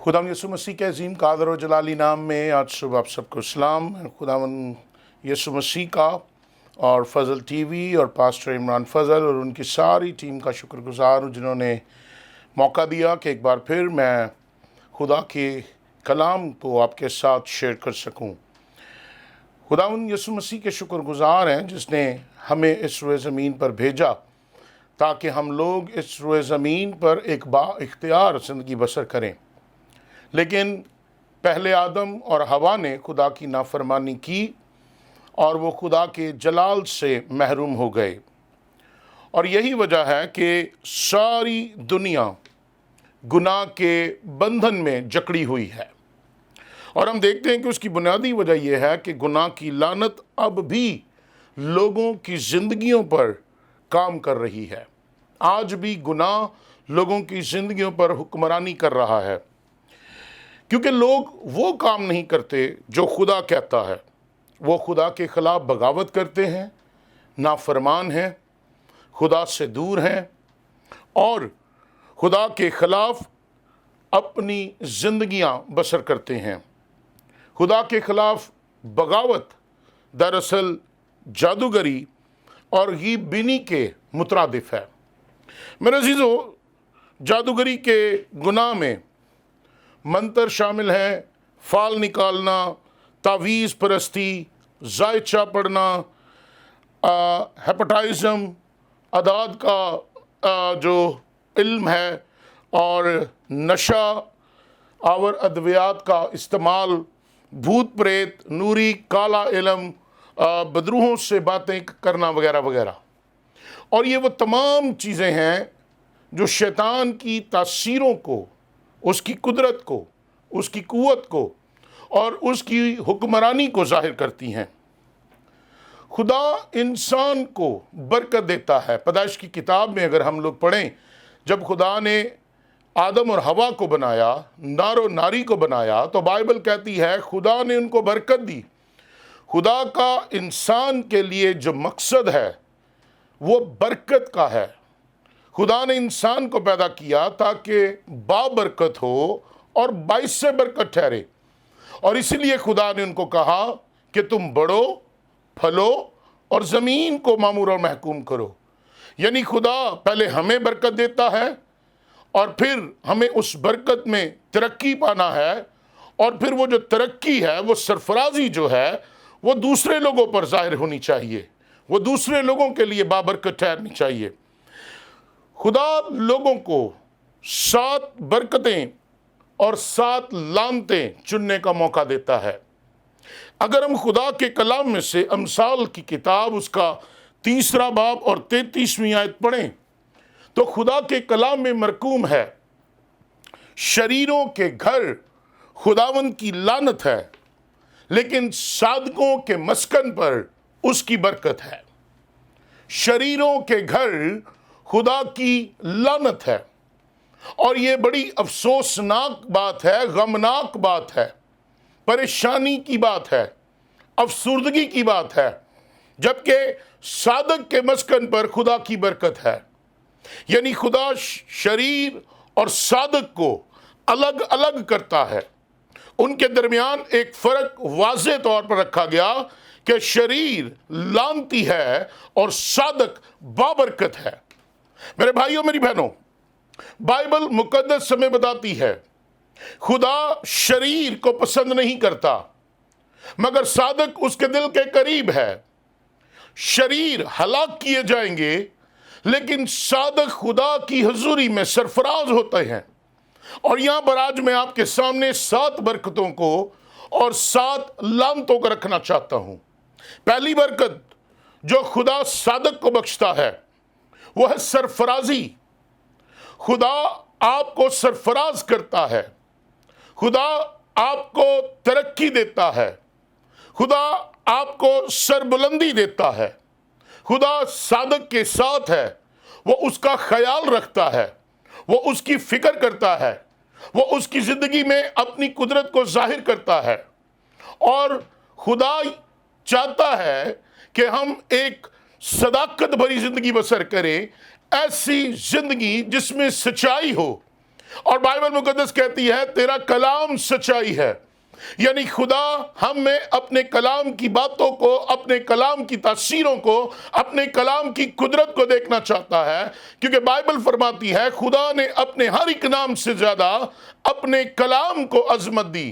खुदावंद यीशु मसीह के अजीम कादर और जलाली नाम में आज सुबह आप सबको सलाम। खुदावंद यीशु मसीह का और फजल टीवी और पास्टर इमरान फजल और उनकी सारी टीम का शुक्रगुजार हूँ जिन्होंने मौका दिया कि एक बार फिर मैं खुदा के कलाम को आपके साथ शेयर कर सकूँ। खुदावंद यीशु मसीह के शुक्रगुजार हैं जिसने हमें इस रोए ज़मीन पर भेजा ताकि हम लोग इस रोए ज़मीन पर एक बाइख्तियार ज़िंदगी बसर करें। लेकिन पहले आदम और हवा ने खुदा की नाफरमानी की और वो खुदा के जलाल से महरूम हो गए, और यही वजह है कि सारी दुनिया गुनाह के बंधन में जकड़ी हुई है। और हम देखते हैं कि उसकी बुनियादी वजह यह है कि गुनाह की लानत अब भी लोगों की ज़िंदगियों पर काम कर रही है। आज भी गुनाह लोगों की ज़िंदगियों पर हुक्मरानी कर रहा है, क्योंकि लोग वो काम नहीं करते जो खुदा कहता है। वो खुदा के ख़िलाफ़ बगावत करते हैं, नाफरमान हैं, खुदा से दूर हैं और खुदा के ख़िलाफ़ अपनी ज़िंदगियां बसर करते हैं। खुदा के ख़िलाफ़ बगावत दरअसल जादूगरी और गीबीनी के मुतरादिफ है। मेरे अज़ीज़ों, जादूगरी के गुनाह में मंतर शामिल हैं, फाल निकालना, तावीज़ परस्ती, जायचा पढ़ना, हेपेटाइज़म, अदाद का जो इल्म है, और नशा आवर अद्वियात का इस्तेमाल, भूत प्रेत, नूरी काला इल्म, बदरूहों से बातें करना वगैरह वगैरह। और ये वो तमाम चीज़ें हैं जो शैतान की तासीरों को, उसकी कुदरत को, उसकी क़ुव्वत को और उसकी हुक्मरानी को ज़ाहिर करती हैं। खुदा इंसान को बरकत देता है। पैदाइश की किताब में अगर हम लोग पढ़ें, जब खुदा ने आदम और हवा को बनाया, नार और नारी को बनाया, तो बाइबल कहती है खुदा ने उनको बरकत दी। खुदा का इंसान के लिए जो मकसद है वो बरकत का है। खुदा ने इंसान को पैदा किया ताकि बाबरकत हो और बाइस से बरकत ठहरे, और इसीलिए खुदा ने उनको कहा कि तुम बढ़ो, फलो और ज़मीन को मामूर और महकूम करो। यानी खुदा पहले हमें बरकत देता है और फिर हमें उस बरकत में तरक्की पाना है, और फिर वो जो तरक्की है, वो सरफराजी जो है, वो दूसरे लोगों पर ज़ाहिर होनी चाहिए, वो दूसरे लोगों के लिए बाबरकत ठहरनी चाहिए। खुदा लोगों को 7 बरकतें और 7 लानतें चुनने का मौका देता है। अगर हम खुदा के कलाम में से अमसाल की किताब उसका 3 बाब और 33वीं आयत पढ़ें, तो खुदा के कलाम में मरकूम है, शरीरों के घर खुदावंद की लानत है, लेकिन सादकों के मस्कन पर उसकी बरकत है। शरीरों के घर खुदा की लानत है, और ये बड़ी अफसोसनाक बात है, गमनाक बात है, परेशानी की बात है, अफसुर्दगी की बात है, जबकि सादक के मस्कन पर खुदा की बरकत है। यानी खुदा शरीर और सादक को अलग अलग करता है। उनके दरमियान एक फ़र्क वाज़े तौर पर रखा गया कि शरीर लानती है और सादक बाबरकत है। मेरे भाइयों, मेरी बहनों, बाइबल मुकद्दस समय बताती है खुदा शरीर को पसंद नहीं करता, मगर सादक उसके दिल के करीब है। शरीर हलाक किए जाएंगे, लेकिन सादक खुदा की हुजूरी में सरफराज होते हैं। और यहां पर आज मैं आपके सामने 7 बरकतों को और 7 लानतों को रखना चाहता हूं। पहली बरकत जो खुदा सादक को बख्शता है वो है सरफराजी। खुदा आपको सरफराज करता है, खुदा आपको तरक्की देता है, खुदा आपको सरबुलंदी देता है। खुदा सादक के साथ है, वो उसका ख्याल रखता है, वो उसकी फिक्र करता है, वो उसकी ज़िंदगी में अपनी कुदरत को जाहिर करता है। और खुदा चाहता है कि हम एक सदाकत भरी ज़िंदगी बसर करें, ऐसी ज़िंदगी जिसमें सच्चाई हो, اور بائبل مقدس کہتی ہے تیرا کلام سچائی ہے، یعنی خدا ہم میں اپنے کلام کی باتوں کو، اپنے کلام کی تاثیروں کو، اپنے کلام کی قدرت کو دیکھنا چاہتا ہے، کیونکہ بائبل فرماتی ہے خدا نے اپنے ہر ایک نام سے زیادہ اپنے کلام کو عظمت دی۔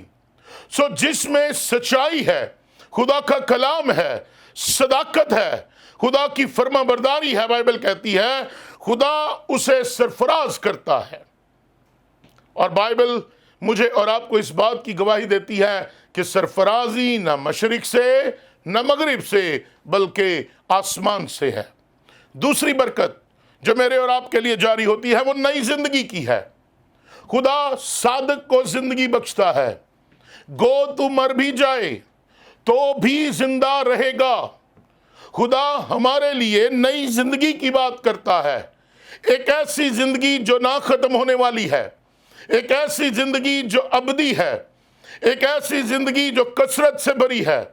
سو جس میں سچائی ہے، خدا کا کلام ہے، صداقت ہے، خدا کی فرما برداری ہے، بائبل کہتی ہے خدا اسے سرفراز کرتا ہے۔ اور بائبل مجھے اور آپ کو اس بات کی گواہی دیتی ہے کہ سرفرازی نہ مشرق سے نہ مغرب سے بلکہ آسمان سے ہے۔ دوسری برکت جو میرے اور آپ کے لیے جاری ہوتی ہے وہ نئی زندگی کی ہے۔ خدا صادق کو زندگی بخشتا ہے، گو تو مر بھی جائے تو بھی زندہ رہے گا۔ خدا ہمارے لیے نئی زندگی کی بات کرتا ہے، ایک ایسی زندگی جو نہ ختم ہونے والی ہے، ایک ایسی زندگی جو ابدی ہے، ایک ایسی زندگی جو کثرت سے بھری ہے،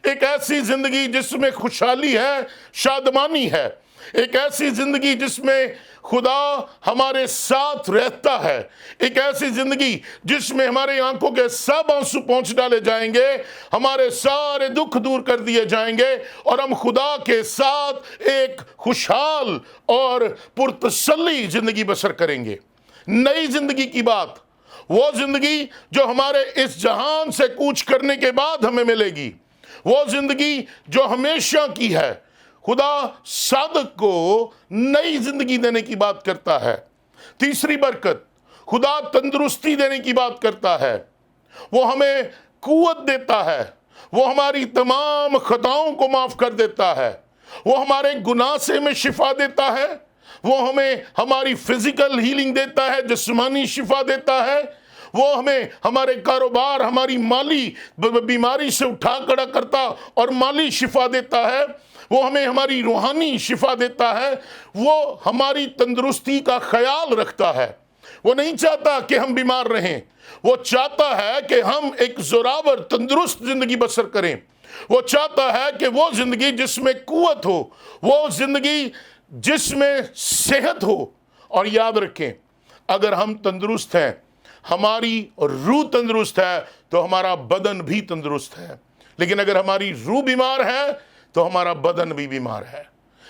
ایک ایسی زندگی جس میں خوشحالی ہے، شادمانی ہے، ایک ایسی زندگی جس میں خدا ہمارے ساتھ رہتا ہے، ایک ایسی زندگی جس میں ہمارے آنکھوں کے سب آنسو پونچھ ڈالے جائیں گے، ہمارے سارے دکھ دور کر دیے جائیں گے، اور ہم خدا کے ساتھ ایک خوشحال اور پرتسلی زندگی بسر کریں گے۔ نئی زندگی کی بات، وہ زندگی جو ہمارے اس جہان سے کوچ کرنے کے بعد ہمیں ملے گی، وہ زندگی جو ہمیشہ کی ہے۔ خدا صادق کو نئی زندگی دینے کی بات کرتا ہے۔ تیسری برکت، خدا تندرستی دینے کی بات کرتا ہے، وہ ہمیں قوت دیتا ہے، وہ ہماری تمام خطاؤں کو معاف کر دیتا ہے، وہ ہمارے گناہ سے ہمیں شفا دیتا ہے، وہ ہمیں ہماری فزیکل ہیلنگ دیتا ہے، جسمانی شفا دیتا ہے، وہ ہمیں ہمارے کاروبار، ہماری مالی بیماری سے اٹھا کھڑا کرتا اور مالی شفا دیتا ہے، وہ ہمیں ہماری روحانی شفا دیتا ہے، وہ ہماری تندرستی کا خیال رکھتا ہے۔ وہ نہیں چاہتا کہ ہم بیمار رہیں، وہ چاہتا ہے کہ ہم ایک زوراور تندرست زندگی بسر کریں۔ وہ چاہتا ہے کہ وہ زندگی جس میں قوت ہو، وہ زندگی جس میں صحت ہو۔ اور یاد رکھیں، اگر ہم تندرست ہیں، ہماری روح تندرست ہے تو ہمارا بدن بھی تندرست ہے، لیکن اگر ہماری روح بیمار ہے تو ہمارا بدن بھی بیمار ہے۔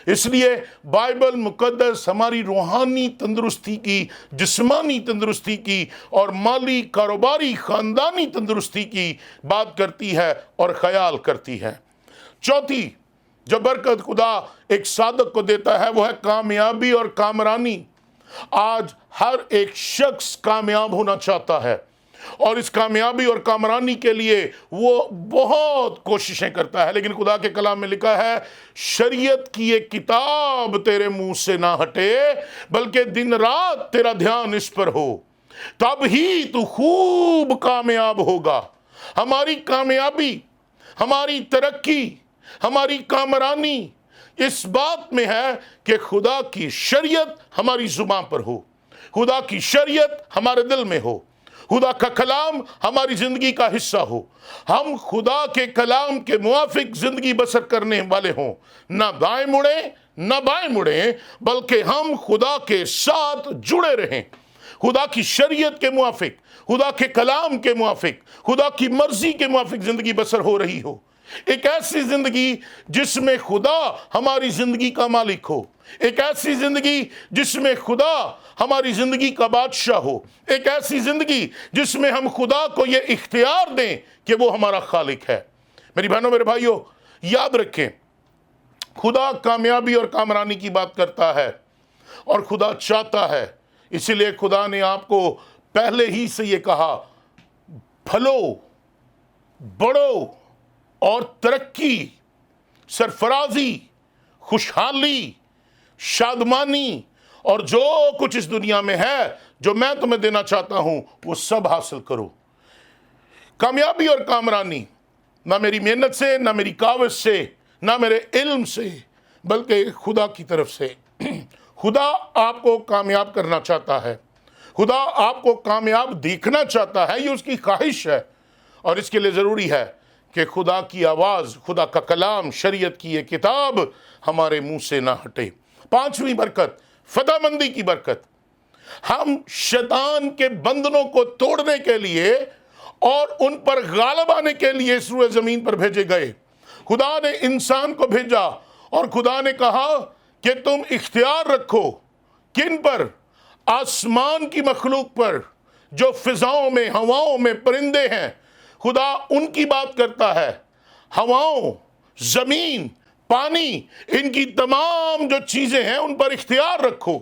اس لیے بائبل مقدس ہماری روحانی تندرستی کی، جسمانی تندرستی کی اور مالی، کاروباری، خاندانی تندرستی کی بات کرتی ہے اور خیال کرتی ہے۔ چوتھی جو برکت خدا ایک صادق کو دیتا ہے وہ ہے کامیابی اور کامرانی۔ آج ہر ایک شخص کامیاب ہونا چاہتا ہے، اور اس کامیابی اور کامرانی کے لیے وہ بہت کوششیں کرتا ہے، لیکن خدا کے کلام میں لکھا ہے شریعت کی ایک کتاب تیرے منہ سے نہ ہٹے، بلکہ دن رات تیرا دھیان اس پر ہو، تب ہی تو خوب کامیاب ہوگا۔ ہماری کامیابی، ہماری ترقی، ہماری کامرانی اس بات میں ہے کہ خدا کی شریعت ہماری زبان پر ہو، خدا کی شریعت ہمارے دل میں ہو، خدا کا کلام ہماری زندگی کا حصہ ہو، ہم خدا کے کلام کے موافق زندگی بسر کرنے والے ہوں، نہ دائیں مڑیں نہ بائیں مڑیں، بلکہ ہم خدا کے ساتھ جڑے رہیں، خدا کی شریعت کے موافق، خدا کے کلام کے موافق، خدا کی مرضی کے موافق زندگی بسر ہو رہی ہو۔ ایک ایسی زندگی جس میں خدا ہماری زندگی کا مالک ہو، ایک ایسی زندگی جس میں خدا ہماری زندگی کا بادشاہ ہو، ایک ایسی زندگی جس میں ہم خدا کو یہ اختیار دیں کہ وہ ہمارا خالق ہے۔ میری بہنوں، میرے بھائیوں، یاد رکھیں خدا کامیابی اور کامرانی کی بات کرتا ہے، اور خدا چاہتا ہے، اسی لیے خدا نے آپ کو پہلے ہی سے یہ کہا پھلو، بڑھو اور ترقی، سرفرازی، خوشحالی، شادمانی اور جو کچھ اس دنیا میں ہے جو میں تمہیں دینا چاہتا ہوں وہ سب حاصل کرو۔ کامیابی اور کامرانی نہ میری محنت سے، نہ میری کاوش سے، نہ میرے علم سے، بلکہ خدا کی طرف سے۔ خدا آپ کو کامیاب کرنا چاہتا ہے، خدا آپ کو کامیاب دیکھنا چاہتا ہے، یہ اس کی خواہش ہے، اور اس کے لیے ضروری ہے کہ خدا کی آواز، خدا کا کلام، شریعت کی یہ کتاب ہمارے منہ سے نہ ہٹے۔ پانچویں برکت، فتح مندی کی برکت۔ ہم شیطان کے بندنوں کو توڑنے کے لیے اور ان پر غالب آنے کے لیے اس روئے زمین پر بھیجے گئے۔ خدا نے انسان کو بھیجا اور خدا نے کہا کہ تم اختیار رکھو کن پر؟ آسمان کی مخلوق پر، جو فضاؤں میں، ہواؤں میں پرندے ہیں، خدا ان کی بات کرتا ہے۔ ہواؤں، زمین، پانی، ان کی تمام جو چیزیں ہیں ان پر اختیار رکھو۔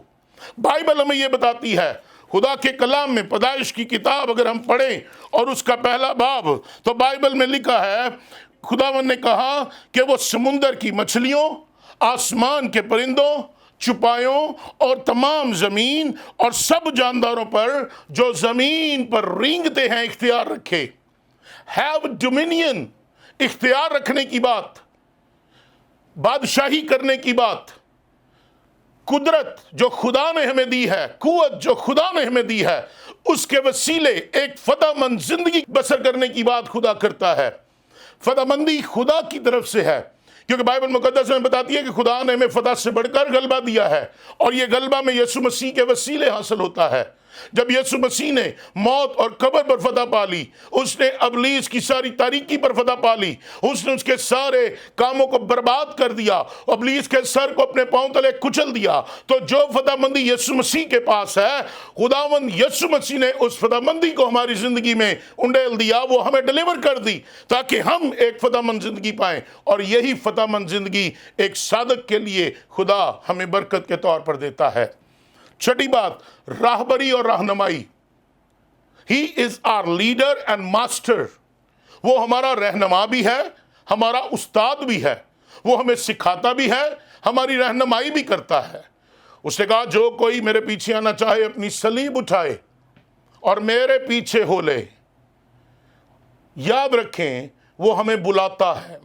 بائبل ہمیں یہ بتاتی ہے، خدا کے کلام میں پیدائش کی کتاب اگر ہم پڑھیں اور اس کا پہلا باب، تو بائبل میں لکھا ہے خداوند نے کہا کہ وہ سمندر کی مچھلیوں، آسمان کے پرندوں، چپایوں اور تمام زمین اور سب جانداروں پر جو زمین پر رینگتے ہیں اختیار رکھے۔ ہیو ڈومینین، اختیار رکھنے کی بات، بادشاہی کرنے کی بات، قدرت جو خدا نے ہمیں دی ہے، قوت جو خدا نے ہمیں دی ہے، اس کے وسیلے ایک فتح مند زندگی بسر کرنے کی بات خدا کرتا ہے۔ فتح مندی خدا کی طرف سے ہے، کیونکہ بائبل مقدس میں بتاتی ہے کہ خدا نے ہمیں فتح سے بڑھ کر غلبہ دیا ہے، اور یہ غلبہ میں یسوع مسیح کے وسیلے حاصل ہوتا ہے۔ جب یسوع مسیح نے موت اور قبر پر فتح پا لی، اس نے ابلیس کی ساری تاریکی پر فتح پا لی، اس نے اس کے سارے کاموں کو برباد کر دیا، ابلیس کے سر کو اپنے پاؤں تلے کچل دیا۔ تو جو فتح مندی یسوع مسیح کے پاس ہے، خداوند یسوع مسیح نے اس فتح مندی کو ہماری زندگی میں انڈیل دیا، وہ ہمیں ڈیلیور کر دی تاکہ ہم ایک فتح مند زندگی پائیں۔ اور یہی فتح مند زندگی ایک صادق کے لیے خدا ہمیں برکت کے طور پر دیتا ہے۔ چھٹی بات، راہبری اور رہنمائی۔ He is our leader and master۔ وہ ہمارا رہنما بھی ہے، ہمارا استاد بھی ہے، وہ ہمیں سکھاتا بھی ہے، ہماری رہنمائی بھی کرتا ہے۔ اس نے کہا جو کوئی میرے پیچھے آنا چاہے اپنی صلیب اٹھائے اور میرے پیچھے ہو لے۔ یاد رکھیں وہ ہمیں بلاتا ہے،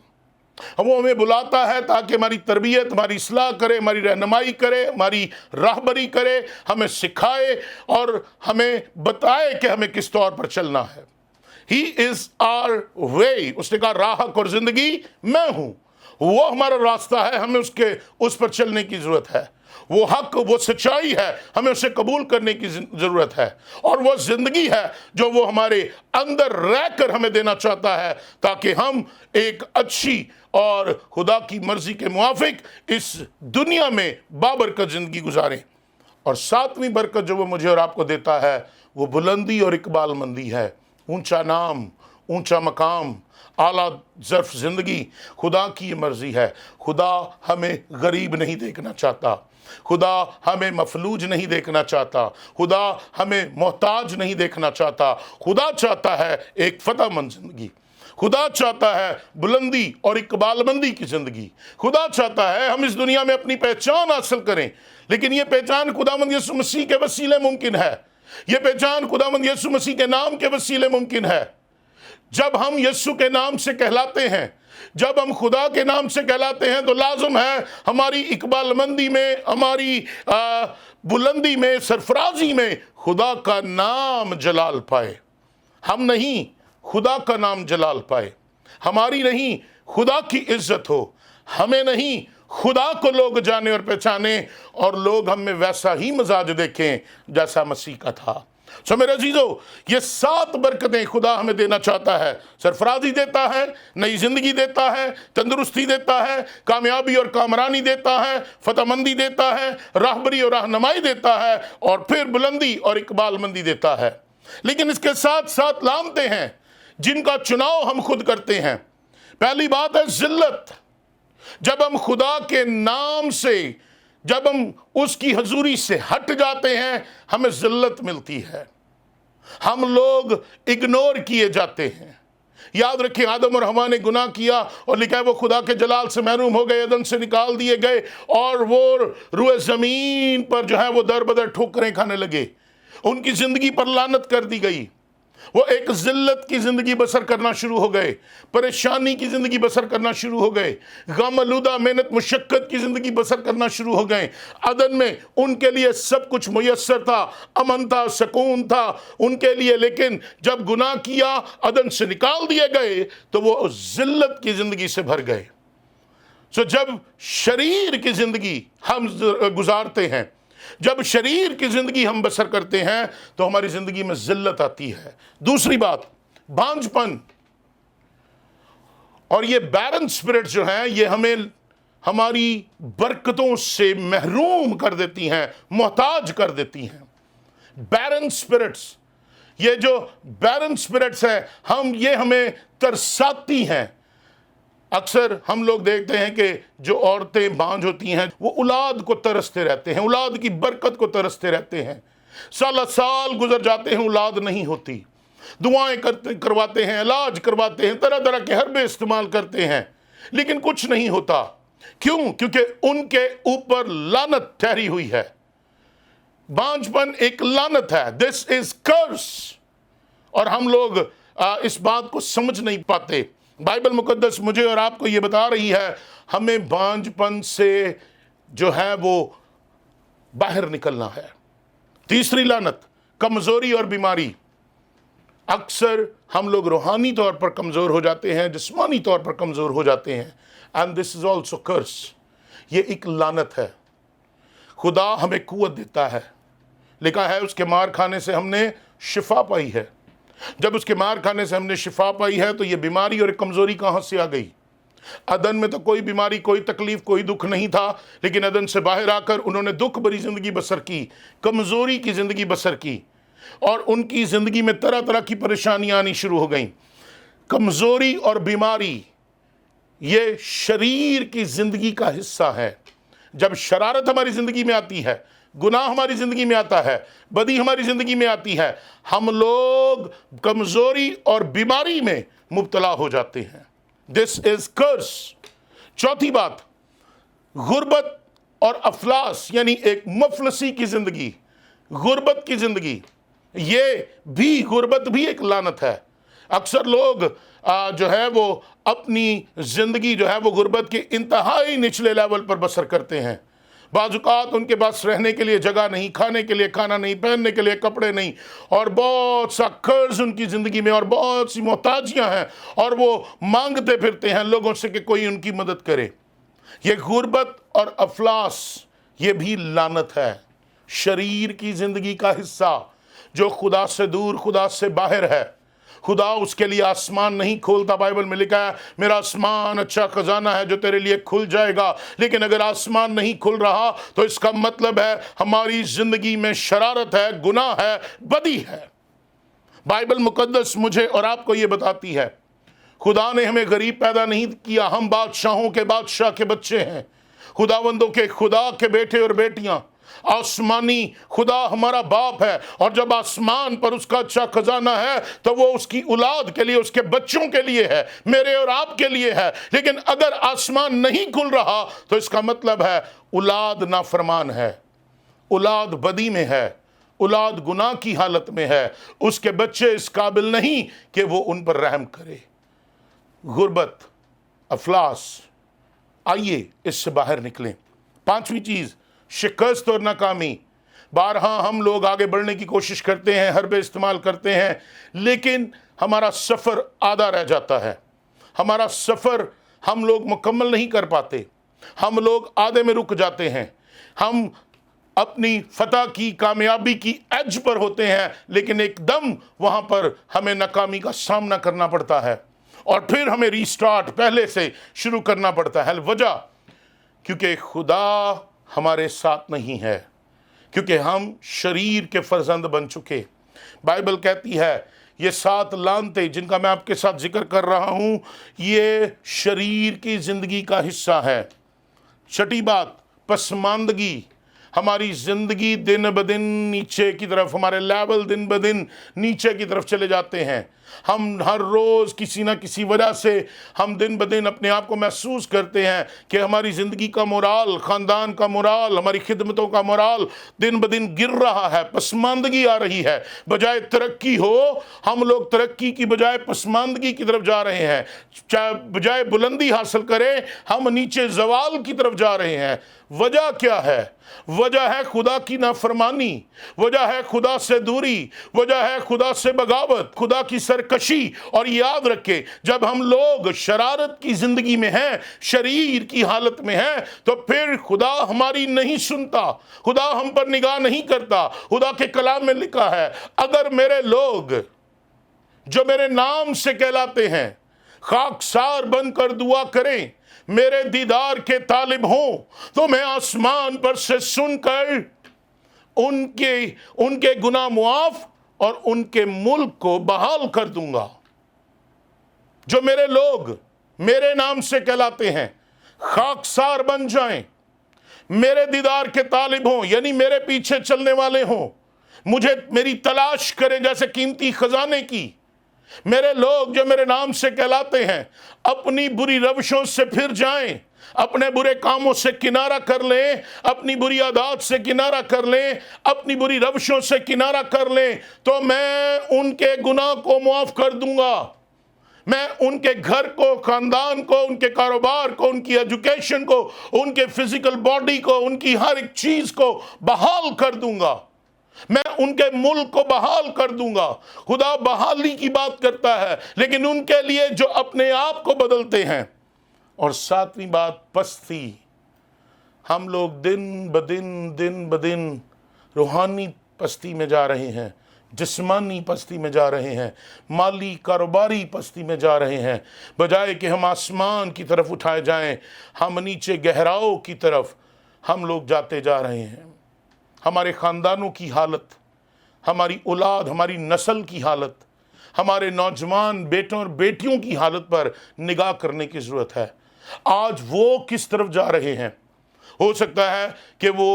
وہ ہمیں بلاتا ہے تاکہ ہماری تربیت، ہماری اصلاح کرے، ہماری رہنمائی کرے، ہماری راہبری کرے، ہمیں سکھائے اور ہمیں بتائے کہ ہمیں کس طور پر چلنا ہے۔ He is our way۔ اس نے کہا راہ اور زندگی میں ہوں، وہ ہمارا راستہ ہے، ہمیں اس پر چلنے کی ضرورت ہے۔ وہ حق، وہ سچائی ہے، ہمیں اسے قبول کرنے کی ضرورت ہے، اور وہ زندگی ہے جو وہ ہمارے اندر رہ کر ہمیں دینا چاہتا ہے تاکہ ہم ایک اچھی اور خدا کی مرضی کے موافق اس دنیا میں بابرکت زندگی گزاریں۔ اور ساتویں برکت جو وہ مجھے اور آپ کو دیتا ہے وہ بلندی اور اقبال مندی ہے۔ اونچا نام، اونچا مقام، اعلیٰ ظرف زندگی خدا کی یہ مرضی ہے۔ خدا ہمیں غریب نہیں دیکھنا چاہتا، خدا ہمیں مفلوج نہیں دیکھنا چاہتا، خدا ہمیں محتاج نہیں دیکھنا چاہتا۔ خدا چاہتا ہے ایک فتح مند زندگی، خدا چاہتا ہے بلندی اور اقبال مندی کی زندگی۔ خدا چاہتا ہے ہم اس دنیا میں اپنی پہچان حاصل کریں، لیکن یہ پہچان خداوند یسوع مسیح کے وسیلے ممکن ہے۔ یہ پہچان خداوند یسوع مسیح کے نام کے وسیلے ممکن ہے۔ جب ہم یسوع کے نام سے کہلاتے ہیں، جب ہم خدا کے نام سے کہلاتے ہیں، تو لازم ہے ہماری اقبال مندی میں، ہماری بلندی میں، سرفرازی میں خدا کا نام جلال پائے۔ ہم نہیں، خدا کا نام جلال پائے۔ ہماری نہیں، خدا کی عزت ہو۔ ہمیں نہیں، خدا کو لوگ جانے اور پہچانے، اور لوگ ہم میں ویسا ہی مزاج دیکھیں جیسا مسیح کا تھا۔ سو میرے عزیزو، یہ 7 برکتیں خدا ہمیں دینا چاہتا ہے۔ سرفرازی دیتا ہے، نئی زندگی دیتا ہے، تندرستی دیتا ہے، کامیابی اور کامرانی دیتا ہے، فتح مندی دیتا ہے، راہبری اور رہنمائی دیتا ہے، اور پھر بلندی اور اقبال مندی دیتا ہے۔ لیکن اس کے ساتھ ساتھ لامتے ہیں جن کا چناؤ ہم خود کرتے ہیں۔ پہلی بات ہے ذلت۔ جب ہم خدا کے نام سے، جب ہم اس کی حضوری سے ہٹ جاتے ہیں، ہمیں ذلت ملتی ہے، ہم لوگ اگنور کیے جاتے ہیں۔ یاد رکھیں آدم اور حوا نے گناہ کیا، اور لکھا ہے وہ خدا کے جلال سے محروم ہو گئے، عدن سے نکال دیے گئے، اور وہ روئے زمین پر جو ہے وہ در بدر ٹھوکریں کھانے لگے، ان کی زندگی پر لعنت کر دی گئی۔ وہ ایک ذلت کی زندگی بسر کرنا شروع ہو گئے، پریشانی کی زندگی بسر کرنا شروع ہو گئے، غم آلودہ محنت مشقت کی زندگی بسر کرنا شروع ہو گئے۔ عدن میں ان کے لیے سب کچھ میسر تھا، امن تھا، سکون تھا ان کے لیے، لیکن جب گناہ کیا، عدن سے نکال دیے گئے، تو وہ ذلت کی زندگی سے بھر گئے۔ جب شریر کی زندگی ہم گزارتے ہیں، जब शरीर की ज़िंदगी हम बसर करते हैं तो हमारी ज़िंदगी में ज़िल्लत आती है। दूसरी बात, बांझपन और ये बैरन स्पिरिट जो हैं, ये हमें हमारी बरकतों से महरूम कर देती हैं, मोहताज कर देती हैं। बैरन स्पिरिट्स, ये जो बैरन स्पिरिट्स हैं, ये हमें तरसाती हैं। अक्सर हम लोग देखते हैं कि जो औरतें बांझ होती हैं वो औलाद को तरसते रहते हैं, औलाद की बरकत को तरसते रहते हैं। साल साल गुजर जाते हैं, औलाद नहीं होती। दुआएं करवाते हैं, इलाज करवाते हैं, तरह तरह के हरबे इस्तेमाल करते हैं, लेकिन कुछ नहीं होता। क्यों? क्योंकि उनके ऊपर लानत ठहरी हुई है। बांझपन एक लानत है, दिस इज कर्स। और हम लोग इस बात को समझ नहीं पाते। बाइबल मुकद्दस मुझे और आपको ये बता रही है, हमें बांझपन से जो है वो बाहर निकलना है। तीसरी लानत, कमजोरी और बीमारी। अक्सर हम लोग रूहानी तौर पर कमजोर हो जाते हैं, जिस्मानी तौर पर कमजोर हो जाते हैं, एंड दिस इज ऑल्सो कर्स। ये एक लानत है। खुदा हमें कुव्वत देता है, लिखा है उसके मार खाने से हमने शिफा पाई है। जब उसके मार खाने से हमने शिफा पाई है तो ये बीमारी और कमजोरी कहां से आ गई? अदन में तो कोई बीमारी, कोई तकलीफ, कोई दुख नहीं था, लेकिन अदन से बाहर आकर उन्होंने दुख भरी जिंदगी बसर की, कमजोरी की जिंदगी बसर की, और उनकी जिंदगी में तरह तरह की परेशानियां आनी शुरू हो गईं। कमजोरी और बीमारी ये शरीर की जिंदगी का हिस्सा है। जब शरारत हमारी जिंदगी में आती है, गुनाह हमारी जिंदगी में आता है, बदी हमारी जिंदगी में आती है, हम लोग कमजोरी और बीमारी में मुब्तला हो जाते हैं। दिस इज कर्स। चौथी बात, गुर्बत और अफलास, यानी एक मफलसी की जिंदगी, गुर्बत की जिंदगी। गुर्बत भी एक लानत है। अक्सर लोग जो है वो अपनी जिंदगी जो है वो गुर्बत के इंतहाई निचले लेवल पर बसर करते हैं। बाज़-औक़ात उनके पास रहने के लिए जगह नहीं, खाने के लिए खाना नहीं, पहनने के लिए कपड़े नहीं, और बहुत सा कर्ज उनकी ज़िंदगी में, और बहुत सी मोहताजियाँ हैं, और वो मांगते फिरते हैं लोगों से कि कोई उनकी मदद करे। ये गुर्बत और अफलास ये भी लानत है, शरीर की ज़िंदगी का हिस्सा। जो खुदा से दूर, खुदा से बाहर है, खुदा उसके लिए आसमान नहीं खोलता। बाइबल में लिखा है, मेरा आसमान अच्छा खजाना है जो तेरे लिए खुल जाएगा। लेकिन अगर आसमान नहीं खुल रहा तो इसका मतलब है हमारी जिंदगी में शरारत है, गुनाह है, बदी है। बाइबल मुकद्दस मुझे और आपको ये बताती है, खुदा ने हमें गरीब पैदा नहीं किया, हम बादशाहों के बादशाह के बच्चे हैं, खुदावंदों के खुदा के बेटे और बेटियां। आसमानी खुदा हमारा बाप है, और जब आसमान पर उसका अच्छा खजाना है तो वो उसकी औलाद के लिए, उसके बच्चों के लिए है, मेरे और आपके लिए है। लेकिन अगर आसमान नहीं खुल रहा तो इसका मतलब है औलाद नाफरमान है, औलाद बदी में है, औलाद गुनाह की हालत में है, उसके बच्चे इस काबिल नहीं कि वो उन पर रहम करे। गुर्बत, अफलास, आइए इससे बाहर निकलें। पांचवी चीज, शिकस्त और नाकामी। बारहा हम लोग आगे बढ़ने की कोशिश करते हैं, हरबे इस्तेमाल करते हैं, लेकिन हमारा सफ़र आधा रह जाता है। हमारा सफ़र हम लोग मुकम्मल नहीं कर पाते, हम लोग आधे में रुक जाते हैं। हम अपनी फतह की, कामयाबी की एज पर होते हैं, लेकिन एकदम वहाँ पर हमें नाकामी का सामना करना पड़ता है, और फिर हमें रीस्टार्ट पहले से शुरू करना पड़ता है। वजह, क्योंकि खुदा हमारे साथ नहीं है, क्योंकि हम शरीर के फर्जंद बन चुके। बाइबल कहती है ये 7 लानतें जिनका मैं आपके साथ जिक्र कर रहा हूँ, ये शरीर की ज़िंदगी का हिस्सा है। छठी बात, पसमानदगी। हमारी ज़िंदगी दिन ब दिन नीचे की तरफ, हमारे लेवल दिन ब दिन नीचे की तरफ चले जाते हैं। हम हर रोज़ किसी ना किसी वजह से हम दिन ब दिन अपने आप को महसूस करते हैं कि हमारी ज़िंदगी का मोराल, ख़ानदान का मोराल, हमारी खिदमतों का मोराल दिन ब दिन गिर रहा है, पसमानदगी आ रही है। बजाय तरक्की हो, हम लोग तरक्की की बजाय पसमानदगी की तरफ जा रहे हैं। चाहे बजाय बुलंदी हासिल करें, हम नीचे ज़वाल की तरफ जा रहे हैं। वजह क्या है? वजह है खुदा की नाफरमानी, वजह है खुदा से दूरी, वजह है खुदा से बगावत, खुदा की सरकशी। और याद रखें, जब हम लोग शरारत की जिंदगी में हैं, शरीर की हालत में हैं, तो फिर खुदा हमारी नहीं सुनता, खुदा हम पर निगाह नहीं करता। खुदा के कलाम में लिखा है, अगर मेरे लोग जो मेरे नाम से कहलाते हैं खाकसार बनकर दुआ करें, मेरे दीदार के तालिब हों, तो मैं आसमान पर से सुनकर उनके गुनाह मुआफ और उनके मुल्क को बहाल कर दूंगा। जो मेरे लोग मेरे नाम से कहलाते हैं खाकसार बन जाएं, मेरे दीदार के तालिब हों, यानी मेरे पीछे चलने वाले हों, मुझे मेरी तलाश करें जैसे कीमती खजाने की। मेरे लोग जो मेरे नाम से कहलाते हैं अपनी बुरी रविशों से फिर जाएं, अपने बुरे कामों से किनारा कर लें, अपनी बुरी आदत से किनारा कर लें, अपनी बुरी रविशों से किनारा कर लें, तो मैं उनके गुनाह को मुआफ कर दूंगा। मैं उनके घर को, खानदान को, उनके कारोबार को, उनकी एजुकेशन को, उनके फिजिकल बॉडी को, उनकी हर एक चीज को बहाल कर दूंगा। मैं उनके मुल्क को बहाल कर दूंगा। खुदा बहाली की बात करता है, लेकिन उनके लिए जो अपने आप को बदलते हैं। और सातवीं बात, पस्ती। हम लोग दिन ब दिन रूहानी पस्ती में जा रहे हैं, जिस्मानी पस्ती में जा रहे हैं, माली कारोबारी पस्ती में जा रहे हैं। बजाय कि हम आसमान की तरफ उठाए जाएं, हम नीचे गहराओं की तरफ हम लोग जाते जा रहे हैं। हमारे ख़ानदानों की हालत, हमारी औलाद, हमारी नस्ल की हालत, हमारे नौजवान बेटों और बेटियों की हालत पर निगाह करने की ज़रूरत है। आज वो किस तरफ जा रहे हैं? हो सकता है कि वो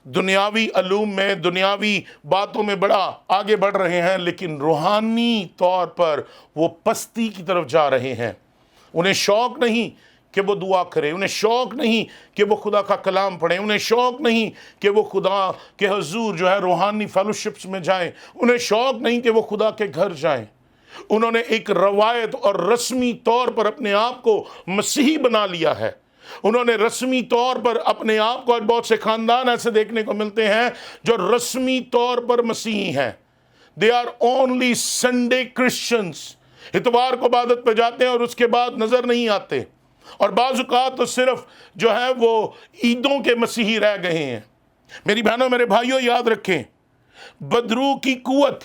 दुनियावी अलूम में, दुनियावी बातों में बड़ा आगे बढ़ रहे हैं, लेकिन रूहानी तौर पर वो पस्ती की तरफ जा रहे हैं। उन्हें शौक़ नहीं कि वो दुआ करें, उन्हें शौक़ नहीं कि वो खुदा का कलाम पढ़ें, उन्हें शौक़ नहीं कि वो खुदा के हजूर जो है रूहानी फेलोशिप्स में जाएं, उन्हें शौक़ नहीं कि वो खुदा के घर जाएं। उन्होंने एक रवायत और रस्मी तौर पर अपने आप को मसीही बना लिया है। उन्होंने रस्मी तौर पर अपने आप को, आज बहुत से ख़ानदान ऐसे देखने को मिलते हैं जो रस्मी तौर पर मसीही हैं। They are only Sunday Christians. इतवार को इबादत पे जाते हैं और उसके बाद नज़र नहीं आते, और बाज़ औक़ात तो सिर्फ जो है वो ईदों के मसीही रह गए हैं। मेरी बहनों, मेरे भाइयों, याद रखें, बदरू की कुव्वत,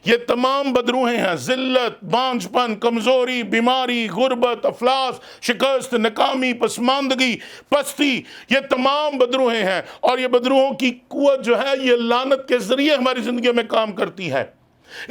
ये तमाम बदरूहें हैं। ज़िल्लत, बांझपन, कमज़ोरी, बीमारी, गुर्बत, अफलास, शिकस्त, नाकामी, पसमानदगी, पस्ती, ये तमाम बदरूहें हैं। और ये बदरूहों की कुव्वत जो है, ये लानत के ज़रिए हमारी ज़िंदगी में काम करती है।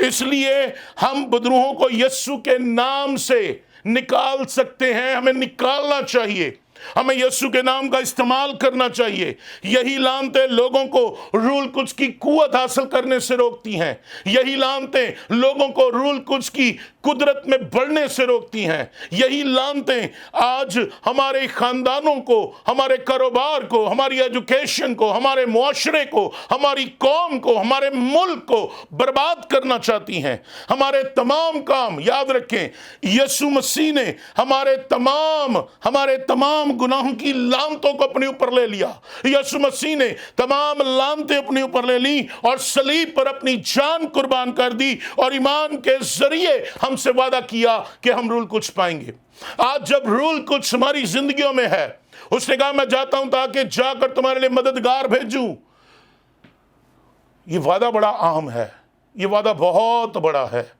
इसलिए हम बदरूहों को यीशु के नाम से निकाल सकते हैं। हमें निकालना चाहिए, हमें यीशु के नाम का इस्तेमाल करना चाहिए। यही लानतें लोगों को रूल कुछ की कुव्वत हासिल करने से रोकती हैं। यही लानतें लोगों को रूल कुछ की कुदरत में बढ़ने से रोकती हैं। यही लानतें आज हमारे ख़ानदानों को, हमारे कारोबार को, हमारी एजुकेशन को, हमारे मुआशरे को, हमारी कौम को, हमारे मुल्क को बर्बाद करना चाहती हैं। हमारे तमाम काम, याद रखें, यीशु मसीह ने हमारे तमाम गुनाहों की लानतों को अपने ऊपर ले लिया। यीशु मसीह ने तमाम लानतें अपने ऊपर ले ली और सलीब पर अपनी जान कुर्बान कर दी, और ईमान के जरिए हमसे वादा किया कि हम रूल कुछ पाएंगे। आज जब रूल कुछ हमारी जिंदगियों में है, उसने कहा मैं जाता हूं ताकि जाकर तुम्हारे लिए मददगार भेजूं। ये वादा बड़ा अहम है, ये वादा बहुत बड़ा है।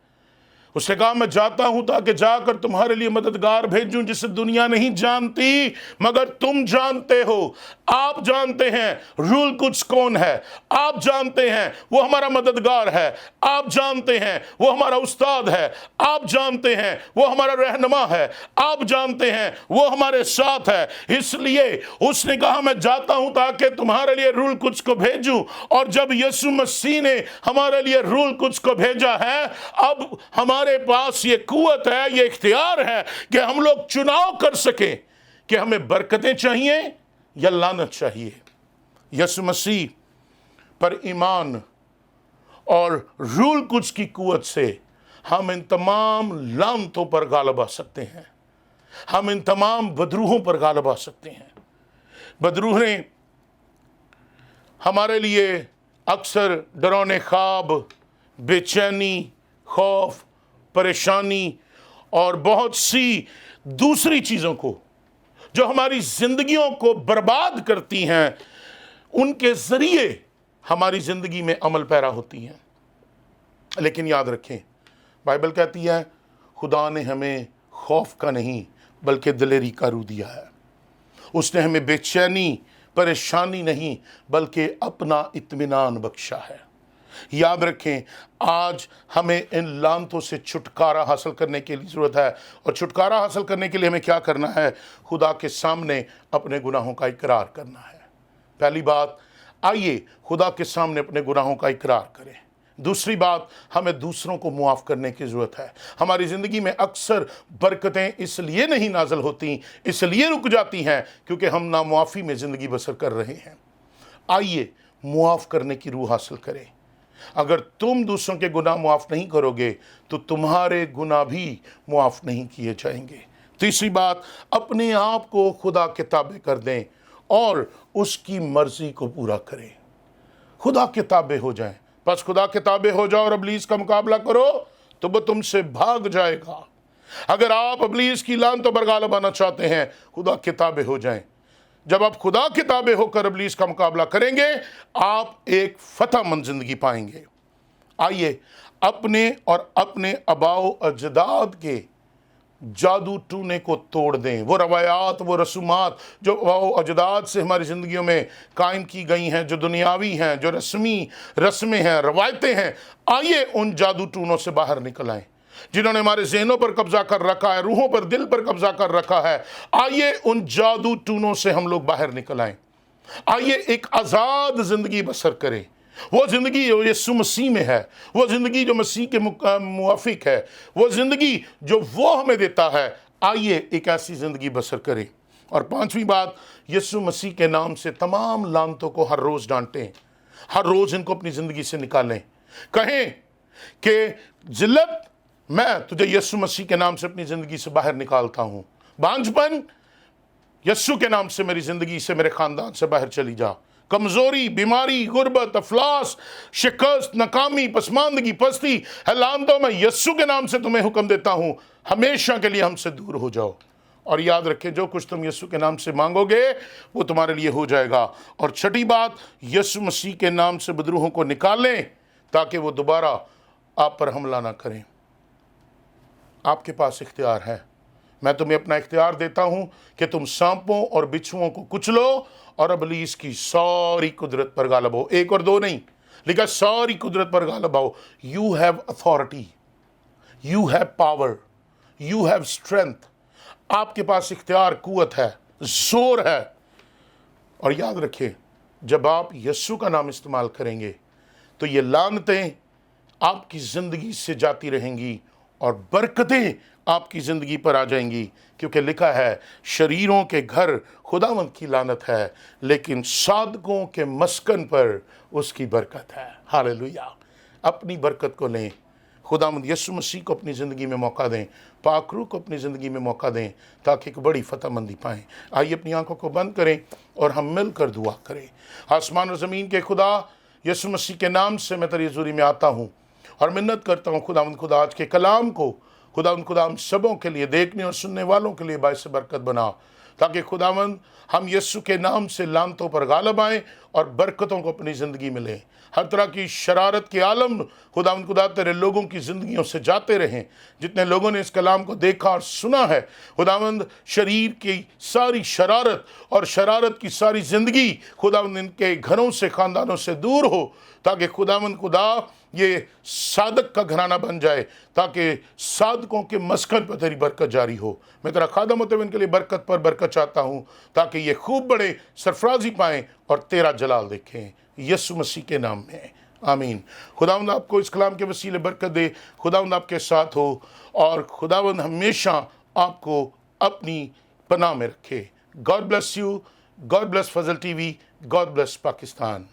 उसने कहा मैं जाता हूं ताकि जाकर तुम्हारे लिए मददगार भेजूं जिसे दुनिया नहीं जानती मगर तुम जानते हो। आप जानते हैं रूल कुछ कौन है, आप जानते हैं वो हमारा मददगार है, आप जानते हैं वो हमारा उस्ताद है, आप जानते हैं वो हमारा रहनुमा है, आप जानते हैं वो हमारे साथ है। इसलिए उसने कहा मैं जाता हूं ताकि तुम्हारे लिए रूल कुछ को भेजूं। और जब यीशु मसीह ने हमारे लिए रूल कुछ को भेजा है, अब हमारे पास ये कुव्वत है, ये इख्तियार है कि हम लोग चुनाव कर सकें कि हमें बरकतें चाहिए या लानत चाहिए। यीशु मसीह पर ईमान और रूल कुछ की कुव्वत से हम इन तमाम लानतों पर गालिब आ सकते हैं, हम इन तमाम बदरूहों पर गालिब आ सकते हैं। बदरूहें हमारे लिए अक्सर डरावने ख्वाब, बेचैनी, खौफ, परेशानी और बहुत सी दूसरी चीज़ों को जो हमारी ज़िंदगियों को बर्बाद करती हैं, उनके ज़रिए हमारी ज़िंदगी में अमल पैरा होती हैं। लेकिन याद रखें, बाइबल कहती है खुदा ने हमें खौफ का नहीं बल्कि दिलेरी का रूह दिया है। उसने हमें बेचैनी, परेशानी नहीं बल्कि अपना इत्मीनान बख्शा है। याद रखें, आज हमें इन लानतों से छुटकारा हासिल करने की ज़रूरत है, और छुटकारा हासिल करने के लिए हमें क्या करना है? खुदा के सामने अपने गुनाहों का इकरार करना है। पहली बात, आइए खुदा के सामने अपने गुनाहों का इकरार करें। दूसरी बात, हमें दूसरों को मुआफ़ करने की ज़रूरत है। हमारी ज़िंदगी में अक्सर बरकतें इसलिए नहीं नाज़िल होती, इसलिए रुक जाती हैं क्योंकि हम नामुआफ़ी में ज़िंदगी बसर कर रहे हैं। आइए मुआफ़ करने की रूह हासिल करें। अगर तुम दूसरों के गुनाह मुआफ़ नहीं करोगे तो तुम्हारे गुनाह भी मुआफ़ नहीं किए जाएंगे। तीसरी बात, अपने आप को खुदा के ताबे कर दें और उसकी मर्ज़ी को पूरा करें। खुदा के ताबे हो जाएं। बस खुदा के ताबे हो जाओ और इब्लीस का मुकाबला करो तो वो तुमसे भाग जाएगा। अगर आप इब्लीस की लानतों पर गालिब आना चाहते हैं, खुदा के ताबे हो जाएं। जब आप खुदा के ताबे होकर इब्लीस का मुकाबला करेंगे, आप एक फतहमंद ज़िंदगी पाएंगे। आइए अपने और अपने आबाओ अजदाद के जादू टूने को तोड़ दें। वो रवायात, वो रसूमात जो आबाओ अजदाद से हमारी ज़िंदगियों में कायम की गई हैं, जो दुनियावी हैं, जो रस्में हैं, रवायतें हैं, आइए उन जादू टूनों से बाहर निकल आएँ जिन्होंने हमारे ज़हनों पर कब्ज़ा कर रखा है, रूहों पर, दिल पर कब्ज़ा कर रखा है। आइए उन जादू टूनों से हम लोग बाहर निकल आएँ। आइए एक आज़ाद ज़िंदगी बसर करें। वो ज़िंदगी जो यीशु मसीह में है, वो ज़िंदगी जो मसीह के मुआफिक है, वो ज़िंदगी जो वो हमें देता है। आइए एक ऐसी ज़िंदगी बसर करें। और पांचवी बात, यीशु मसीह के नाम से तमाम लानतों को हर रोज़ डांटें, हर रोज़ इनको अपनी ज़िंदगी से निकालें। कहें कि जिल्लत, मैं तुझे यीशु मसीह के नाम से अपनी ज़िंदगी से बाहर निकालता हूँ। बांझपन, यीशु के नाम से मेरी ज़िंदगी से, मेरे ख़ानदान से बाहर चली जा। कमज़ोरी, बीमारी, गुर्बत, अफलास, शिकस्त, नाकामी, पसमानदगी, पस्ती, लानतों, मैं यीशु के नाम से तुम्हें हुक्म देता हूँ, हमेशा के लिए हमसे दूर हो जाओ। और याद रखें, जो कुछ तुम यीशु के नाम से मांगोगे वो तुम्हारे लिए हो जाएगा। और छठी बात, यीशु मसीह के नाम से बदरूहों को निकालें ताकि वो दोबारा आप पर हमला ना करें। आपके पास इख्तियार है। मैं तुम्हें अपना इख्तियार देता हूं कि तुम सांपों और बिच्छुओं को कुचलो और इब्लीस की सारी कुदरत पर गालिब हो। एक और दो नहीं, लिखा सारी कुदरत पर गालिब आओ। You have authority, you have power, you have strength. आपके पास इख्तियार, कुव्वत है, जोर है। और याद रखिए, जब आप यीशु का नाम इस्तेमाल करेंगे तो ये लानतें आपकी ज़िंदगी से जाती रहेंगी और बरकतें आपकी ज़िंदगी पर आ जाएंगी, क्योंकि लिखा है शरीरों के घर खुदावंद की लानत है लेकिन सादकों के मस्कन पर उसकी बरकत है। हालेलुया। अपनी बरकत को लें। खुदावंद यीशु मसीह को अपनी ज़िंदगी में मौका दें, पाकरू को अपनी ज़िंदगी में मौका दें ताकि एक बड़ी फतहमंदी पाएँ। आइए अपनी आंखों को बंद करें और हम मिलकर दुआ करें। आसमान और ज़मीन के खुदा, यीशु मसीह के नाम से मैं तेरी हुज़ूरी में आता हूँ और मिन्नत करता हूँ खुदावंद खुदा, आज के कलाम को खुदावंद खुदा हम सबों के लिए, देखने और सुनने वालों के लिए बाइस बरकत बना, ताकि खुदावंद हम यीशु के नाम से लानतों पर गालिब आएँ और बरकतों को अपनी ज़िंदगी में लें। हर तरह की शरारत के आलम खुदावंद खुदा तेरे लोगों की ज़िंदगियों से जाते रहें। जितने लोगों ने इस कलाम को देखा और सुना है, खुदावंद शरीर की सारी शरारत और शरारत की सारी ज़िंदगी खुदावंद इनके घरों से, ख़ानदानों से दूर हो, ताकि खुदावंद खुदा ये सादक का घराना बन जाए, ताकि सादकों के मस्कन पर तेरी बरकत जारी हो। मैं तेरा खादम होते हुए इनके लिए बरकत पर बरकत चाहता हूँ ताकि ये खूब बड़े सरफराजी पाएँ और तेरा जलाल देखें, यीशु मसीह के नाम में, आमीन। खुदावंद आपको इस कलाम के वसीले बरकत दे। खुदावंद आपके साथ हो और खुदावंद हमेशा आपको अपनी पनाह में रखे। God bless you, God bless Fazal TV, God bless Pakistan.